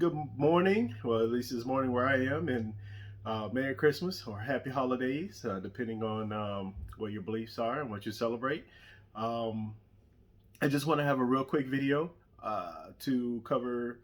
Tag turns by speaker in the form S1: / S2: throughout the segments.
S1: good morning. Well, at least it's morning where I am, and Merry Christmas or Happy Holidays, depending on what your beliefs are and what you celebrate. Um, I just want to have a real quick video to cover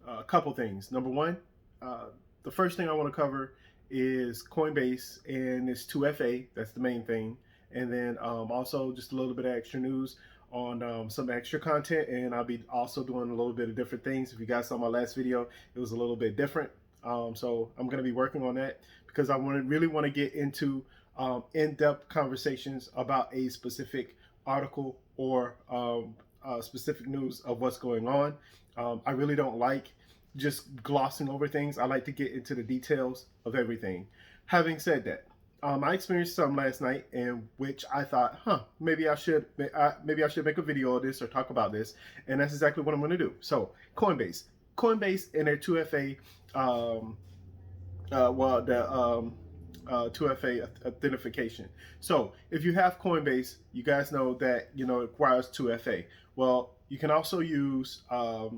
S1: a couple things. Number one, uh, the first thing I want to cover is Coinbase and its 2FA. That's the main thing. And then also just a little bit of extra news on some extra content. And I'll be also doing a little bit of different things. If you guys saw my last video, it was a little bit different. So I'm going to be working on that because I really want to get into in-depth conversations about a specific article or specific news of what's going on. I really don't like just glossing over things. I like to get into the details of everything. Having said that, I experienced some last night in which I thought, maybe I should make a video of this or talk about this, and that's exactly what I'm going to do. So, Coinbase and their 2FA, the 2FA authentication. So, if you have Coinbase, you guys know that it requires 2FA. Well, you can also use a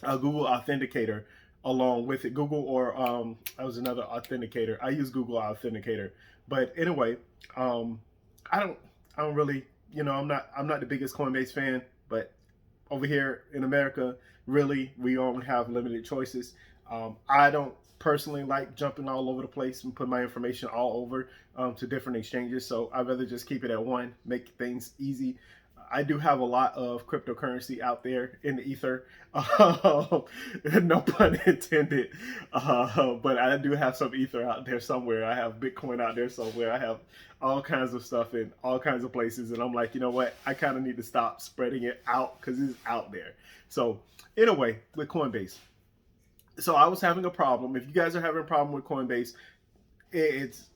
S1: Google Authenticator along with it. Google or that was another authenticator. I use Google Authenticator, but anyway, I don't really, I'm not the biggest Coinbase fan, but over here in America, really, we only have limited choices. I don't personally like jumping all over the place and put my information all over to different exchanges, so I'd rather just keep it at one, make things easy. I do have a lot of cryptocurrency out there in the ether, no pun intended, but I do have some ether out there somewhere. I have Bitcoin out there somewhere. I have all kinds of stuff in all kinds of places, and I'm like, you know what? I kind of need to stop spreading it out because it's out there. So anyway, with Coinbase. So I was having a problem. If you guys are having a problem with Coinbase, it's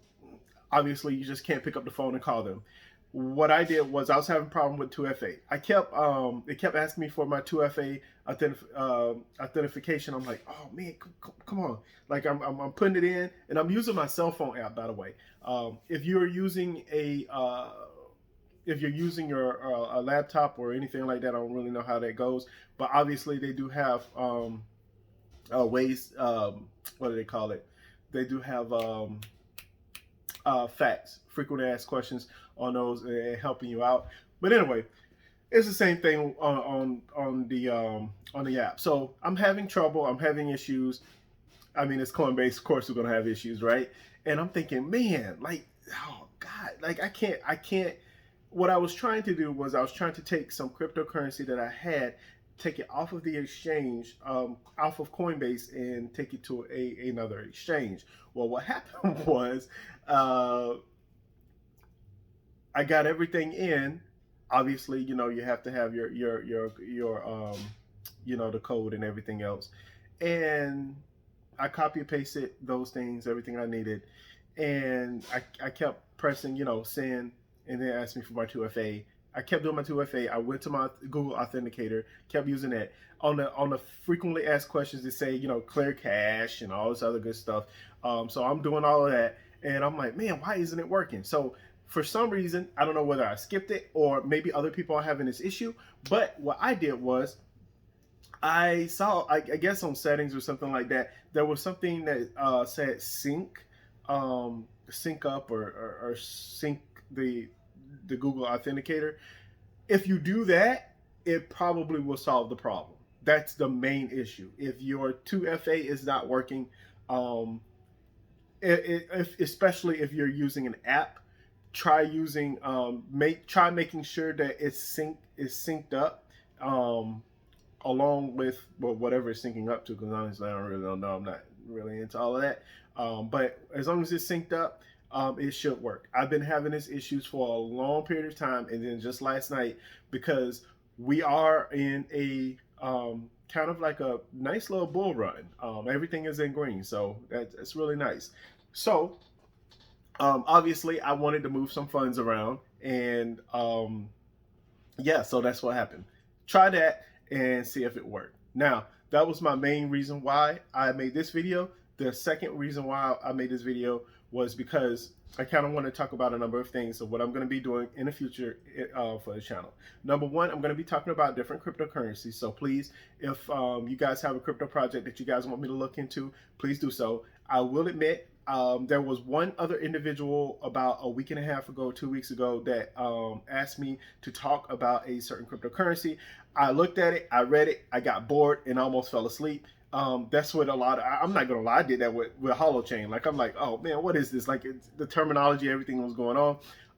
S1: obviously you just can't pick up the phone and call them. What I did was I was having a problem with 2FA. It kept asking me for my 2FA authentication. I'm like, oh man, come on! Like I'm putting it in, and I'm using my cell phone app, by the way. If you're using a laptop or anything like that, I don't really know how that goes, but obviously they do have ways. What do they call it? They do have facts, frequent asked questions on those and helping you out. But anyway, it's the same thing on the app. So I'm having trouble. I'm having issues. I mean, it's Coinbase. Of course, we're gonna have issues, right? And I'm thinking, man, like, oh God, like I can't. What I was trying to do was I was trying to take some cryptocurrency that I had, take it off of the exchange, off of Coinbase, and take it to another exchange. Well, what happened was I got everything in. Obviously, you have to have your the code and everything else. And I copy and pasted those things, everything I needed. And I kept pressing, send, and then asked me for my 2FA. I kept doing my 2FA. I went to my Google Authenticator, kept using that. On the frequently asked questions, they say, clear cache and all this other good stuff. So I'm doing all of that, and I'm like, man, why isn't it working? So for some reason, I don't know whether I skipped it or maybe other people are having this issue, but what I did was I saw, I guess on settings or something like that, there was something that said sync up or sync the Google Authenticator. If you do that, it probably will solve the problem. That's the main issue. If your 2FA is not working, especially if you're using an app, try using try making sure that it's synced up along with whatever it's syncing up to, because honestly I don't know. I'm not really into all of that, but as long as it's synced up, it should work. I've been having these issues for a long period of time, and then just last night, because we are in a kind of like a nice little bull run. Everything is in green, so that's really nice. So obviously I wanted to move some funds around, and yeah, so that's what happened. Try that and see if it worked. Now, that was my main reason why I made this video. The second reason why I made this video was because I kind of want to talk about a number of things of what I'm going to be doing in the future for the channel. Number one, I'm going to be talking about different cryptocurrencies. So please, if you guys have a crypto project that you guys want me to look into, please do so. I will admit, there was one other individual about a week and a half ago, 2 weeks ago, that asked me to talk about a certain cryptocurrency. I looked at it, I read it, I got bored and almost fell asleep. That's what a lot of, I'm not gonna lie, I did that with holochain. Like, I'm like, oh man, what is this? Like, it's the terminology, everything was going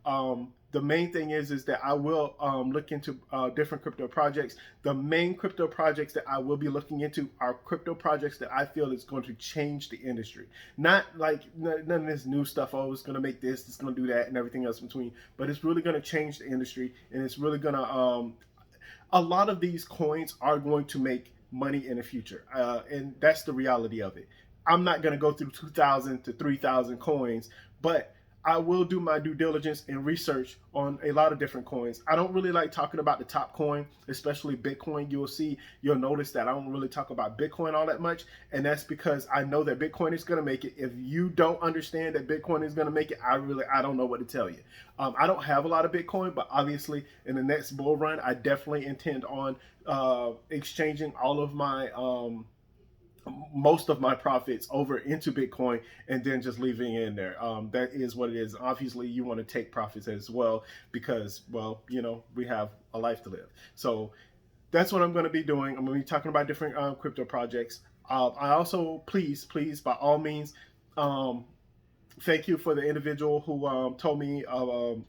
S1: on. The main thing is that I will look into different crypto projects. The main crypto projects that I will be looking into are crypto projects that I feel is going to change the industry. Not like none of this new stuff, oh, it's going to make this, it's going to do that, and everything else in between. But it's really going to change the industry, and it's really going to, a lot of these coins are going to make money in the future. And that's the reality of it. I'm not going to go through 2,000 to 3,000 coins, but I will do my due diligence and research on a lot of different coins. I don't really like talking about the top coin, especially Bitcoin. You'll notice that I don't really talk about Bitcoin all that much. And that's because I know that Bitcoin is going to make it. If you don't understand that Bitcoin is going to make it, I don't know what to tell you. I don't have a lot of Bitcoin, but obviously in the next bull run, I definitely intend on exchanging all of my most of my profits over into Bitcoin and then just leaving it in there. That is what it is. Obviously, you want to take profits as well because, well, you know, we have a life to live. So that's what I'm going to be doing. I'm going to be talking about different crypto projects. I also, please, by all means, thank you for the individual who told me about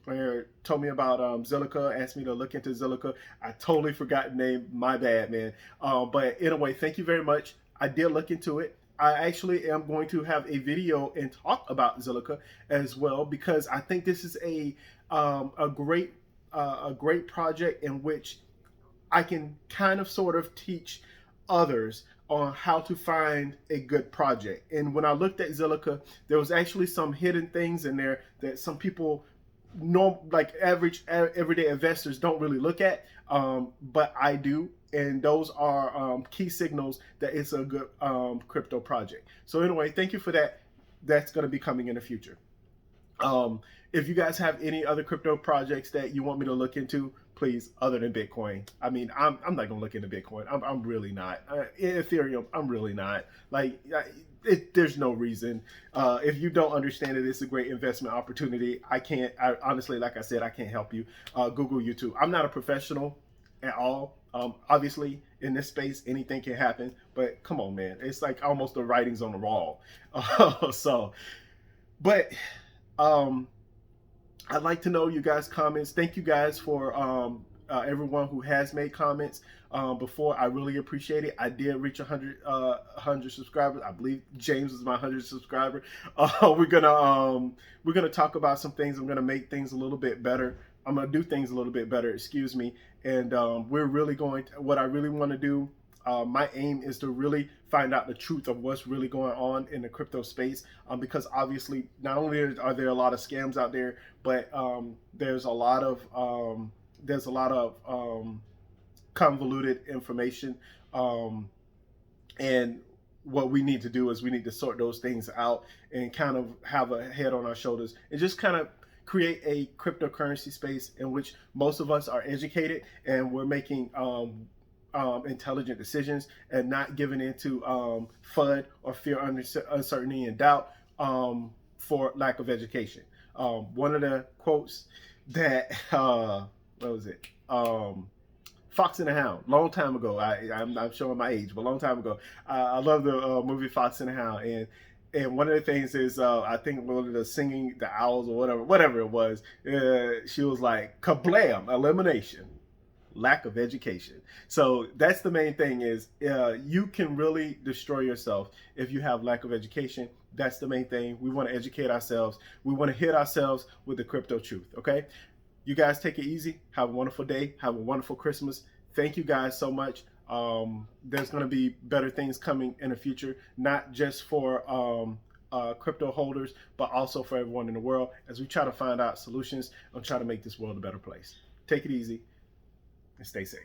S1: Zilliqa, asked me to look into Zilliqa. I totally forgot the name. My bad, man. But anyway, thank you very much. I did look into it. I actually am going to have a video and talk about Zilliqa as well because I think this is a great project in which I can kind of sort of teach others on how to find a good project. And when I looked at Zilliqa, there was actually some hidden things in there that some people, like average everyday investors, don't really look at, but I do. And those are key signals that it's a good crypto project. So anyway, thank you for that. That's going to be coming in the future. If you guys have any other crypto projects that you want me to look into, please, other than Bitcoin. I mean, I'm not going to look into Bitcoin. I'm really not. Ethereum, I'm really not. Like, there's no reason. If you don't understand it, it's a great investment opportunity. Honestly, like I said, I can't help you. Google YouTube. I'm not a professional at all. Obviously, in this space, anything can happen. But come on, man. It's like almost the writing's on the wall. But I'd like to know you guys' comments. Thank you guys for everyone who has made comments before. I really appreciate it. I did reach 100 subscribers. I believe James is my 100th subscriber. We're gonna talk about some things. I'm gonna make things a little bit better. I'm gonna do things a little bit better. Excuse me. And we're really going to, what I really want to do. My aim is to really find out the truth of what's really going on in the crypto space, because obviously not only are there a lot of scams out there, but there's a lot of convoluted information, and what we need to do is we need to sort those things out and kind of have a head on our shoulders and just kind of create a cryptocurrency space in which most of us are educated and we're making intelligent decisions and not giving into FUD or fear, uncertainty, and doubt for lack of education. One of the quotes that what was it? Fox and the Hound. Long time ago. I'm showing my age, but long time ago. I love the movie Fox and the Hound, and one of the things is, I think one of the singing the owls or whatever it was, she was like, kablam, elimination, lack of education. So that's the main thing is, you can really destroy yourself if you have lack of education. That's the main thing. We want to educate ourselves. We want to hit ourselves with the crypto truth. Okay. You guys take it easy. Have a wonderful day. Have a wonderful Christmas. Thank you guys so much. There's going to be better things coming in the future, not just for crypto holders, but also for everyone in the world as we try to find out solutions and try to make this world a better place. Take it easy and stay safe.